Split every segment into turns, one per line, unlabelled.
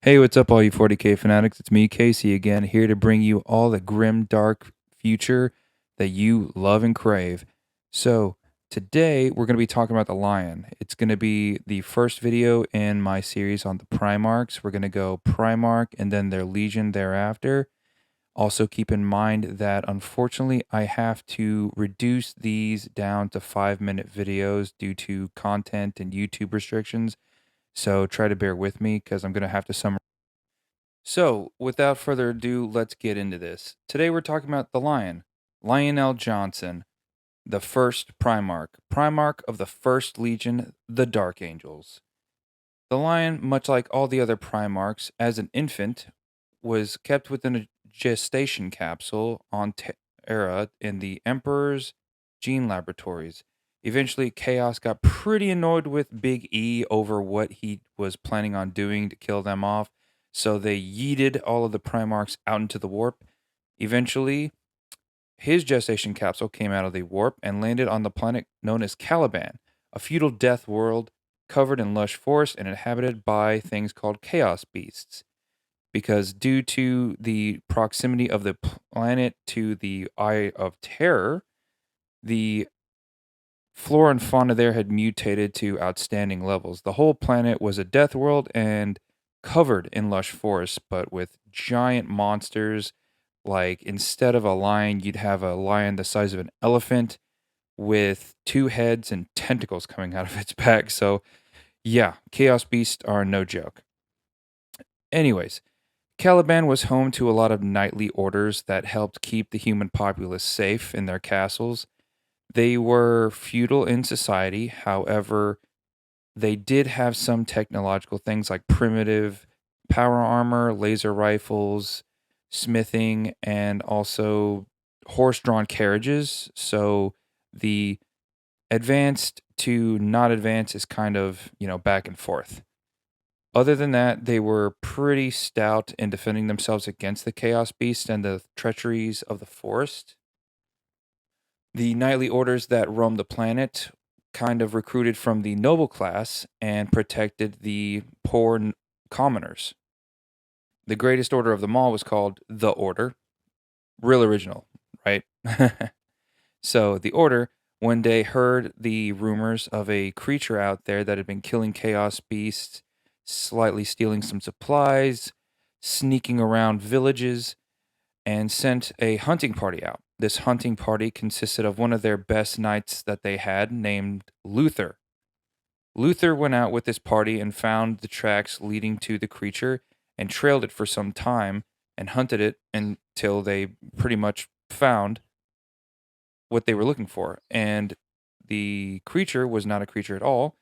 Hey, what's up, all you 40K fanatics? It's me, Casey, again, here to bring you all the grim, dark future that you love and crave. So, today we're going to be talking about the Lion. It's going to be the first video in my series on the Primarchs. We're going to go Primarch and then their Legion thereafter. Also, keep in mind that unfortunately, I have to reduce these down to 5-minute videos due to content and YouTube restrictions. So, try to bear with me because I'm going to have to summarize. So, without further ado, let's get into this. Today we're talking about the Lion, Lionel Johnson, the first Primarch of the First Legion, the Dark Angels. The Lion, much like all the other Primarchs, as an infant, was kept within a gestation capsule on Terra in the Emperor's gene laboratories. Eventually, Chaos got pretty annoyed with Big E over what he was planning on doing to kill them off, so they yeeted all of the Primarchs out into the warp. Eventually, his gestation capsule came out of the warp and landed on the planet known as Caliban, a feudal death world covered in lush forest and inhabited by things called chaos beasts. Because due to the proximity of the planet to the Eye of Terror, the flora and fauna there had mutated to outstanding levels. The whole planet was a death world and covered in lush forests, but with giant monsters. Like instead of a lion, you'd have a lion the size of an elephant with two heads and tentacles coming out of its back. So, yeah, Chaos Beasts are no joke. Anyways, Caliban was home to a lot of knightly orders that helped keep the human populace safe in their castles. They were feudal in society, however, they did have some technological things like primitive power armor, laser rifles, smithing, and also horse drawn carriages. So the advanced to not advanced is kind of, back and forth. Other than that, they were pretty stout in defending themselves against the Chaos Beast and the treacheries of the forest. The knightly orders that roamed the planet kind of recruited from the noble class and protected the poor commoners. The greatest order of them all was called the Order. Real original, right? So the Order one day heard the rumors of a creature out there that had been killing chaos beasts, slightly stealing some supplies, sneaking around villages, and sent a hunting party out. This hunting party consisted of one of their best knights that they had named Luther. Luther went out with this party and found the tracks leading to the creature and trailed it for some time and hunted it until they pretty much found what they were looking for. And the creature was not a creature at all.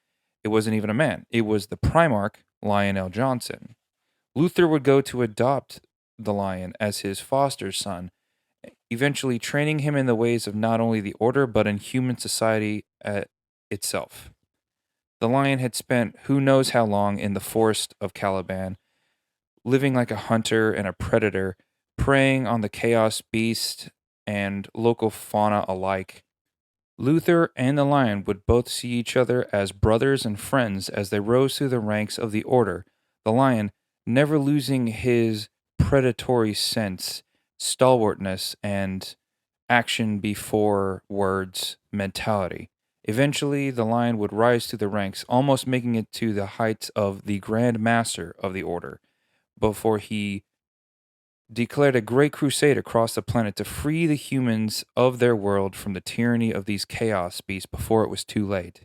It wasn't even a man. It was the Primarch, Lionel Johnson. Luther would go to adopt the lion as his foster son, eventually training him in the ways of not only the order but in human society itself. The lion had spent who knows how long in the forest of Caliban, living like a hunter and a predator, preying on the chaos beast and local fauna alike. Luther and the lion would both see each other as brothers and friends as they rose through the ranks of the order, the lion never losing his predatory sense, stalwartness, and action before words mentality. Eventually, the lion would rise to the ranks, almost making it to the heights of the Grand Master of the Order, before he declared a great crusade across the planet to free the humans of their world from the tyranny of these chaos beasts before it was too late.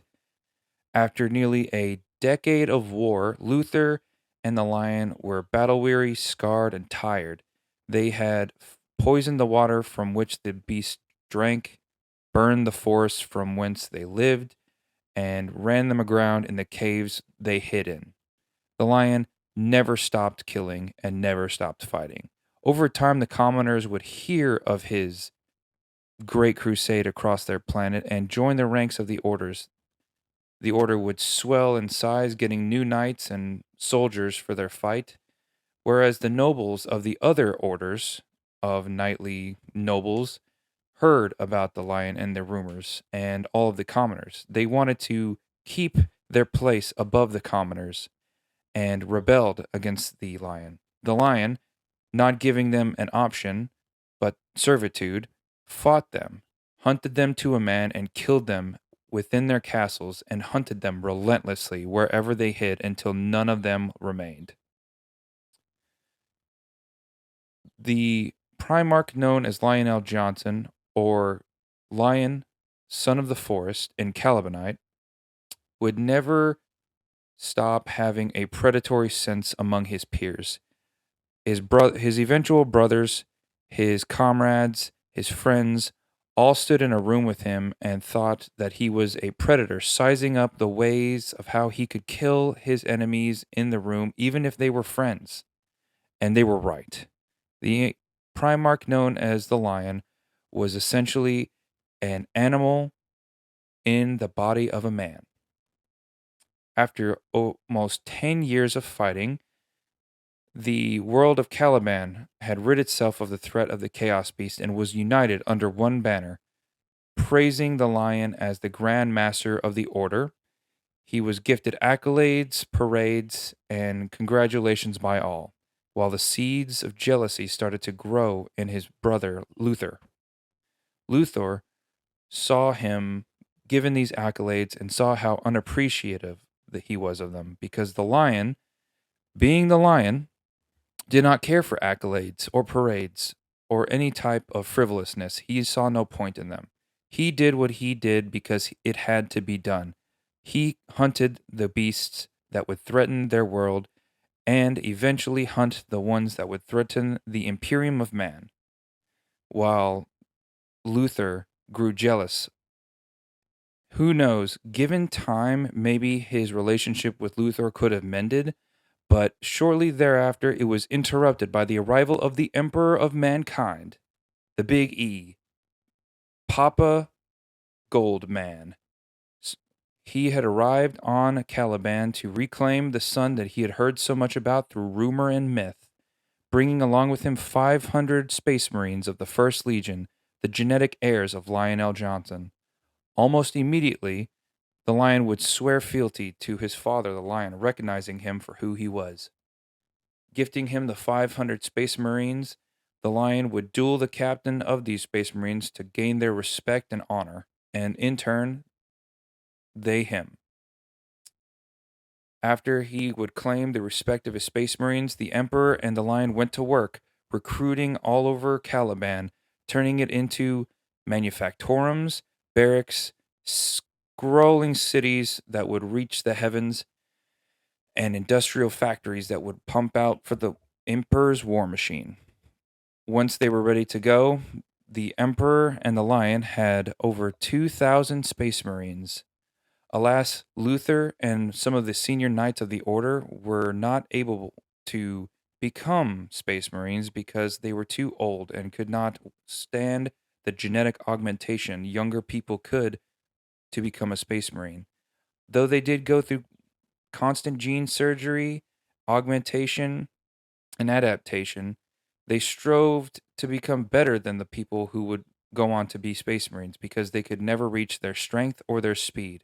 After nearly a decade of war, Luther and the lion were battle weary, scarred, and tired. They had poisoned the water from which the beast drank, burned the forests from whence they lived, and ran them aground in the caves they hid in. The lion never stopped killing and never stopped fighting. Over time, the commoners would hear of his great crusade across their planet and join the ranks of the orders. The order would swell in size, getting new knights and soldiers for their fight, whereas the nobles of the other orders of knightly nobles heard about the lion and their rumors, and all of the commoners. They wanted to keep their place above the commoners and rebelled against the lion. The lion, not giving them an option, but servitude, fought them, hunted them to a man, and killed them within their castles, and hunted them relentlessly wherever they hid until none of them remained. The Primarch known as Lionel Johnson, or Lion, Son of the Forest in Calibanite, would never stop having a predatory sense among his peers. His eventual brothers, his comrades, his friends, all stood in a room with him and thought that he was a predator, sizing up the ways of how he could kill his enemies in the room, even if they were friends. And they were right. The Primarch, known as the lion, was essentially an animal in the body of a man. After almost 10 years of fighting, the world of Caliban had rid itself of the threat of the Chaos Beast and was united under one banner, praising the lion as the Grand Master of the Order. He was gifted accolades, parades, and congratulations by all, while the seeds of jealousy started to grow in his brother Luther. Luther saw him given these accolades and saw how unappreciative that he was of them, because the lion, being the lion, did not care for accolades or parades or any type of frivolousness. He saw no point in them. He did what he did because it had to be done. He hunted the beasts that would threaten their world and eventually hunt the ones that would threaten the imperium of man. While Luther grew jealous, who knows, given time, maybe his relationship with Luther could have mended, but shortly thereafter it was interrupted by the arrival of the Emperor of Mankind, the Big E, Papa Goldman. He had arrived on Caliban to reclaim the son that he had heard so much about through rumor and myth, bringing along with him 500 Space Marines of the First Legion, the genetic heirs of Lionel Johnson. Almost immediately, the lion would swear fealty to his father, the lion, recognizing him for who he was. Gifting him the 500 Space Marines, the lion would duel the captain of these Space Marines to gain their respect and honor, and in turn, they him. After he would claim the respect of his Space Marines, the Emperor and the lion went to work, recruiting all over Caliban, turning it into manufactorums, barracks, scrolling cities that would reach the heavens, and industrial factories that would pump out for the Emperor's war machine. Once they were ready to go, the Emperor and the Lion had over 2,000 Space Marines. Alas, Luther and some of the senior knights of the Order were not able to become Space Marines because they were too old and could not stand the genetic augmentation younger people could to become a Space Marine. Though they did go through constant gene surgery, augmentation, and adaptation, they strove to become better than the people who would go on to be Space Marines because they could never reach their strength or their speed.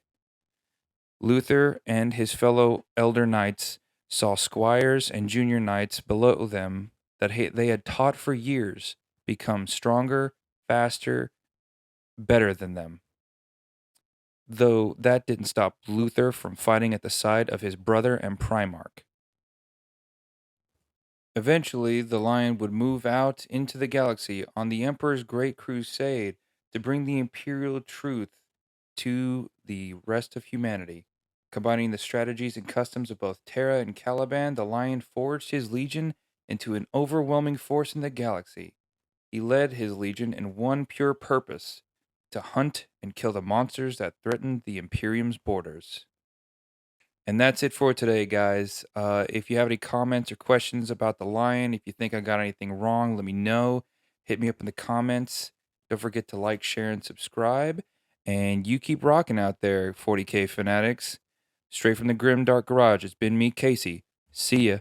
Luther and his fellow elder knights saw squires and junior knights below them that they had taught for years become stronger, faster, better than them. Though that didn't stop Luther from fighting at the side of his brother and Primarch. Eventually, the lion would move out into the galaxy on the Emperor's great crusade to bring the imperial truth to the rest of humanity. Combining the strategies and customs of both Terra and Caliban, the lion forged his legion into an overwhelming force in the galaxy. He led his legion in one pure purpose: to hunt and kill the monsters that threatened the Imperium's borders. And that's it for today, guys. If you have any comments or questions about the lion, if you think I got anything wrong, let me know. Hit me up in the comments. Don't forget to like, share, and subscribe. And you keep rocking out there, 40K fanatics. Straight from the grim dark garage, it's been me, Casey. See ya.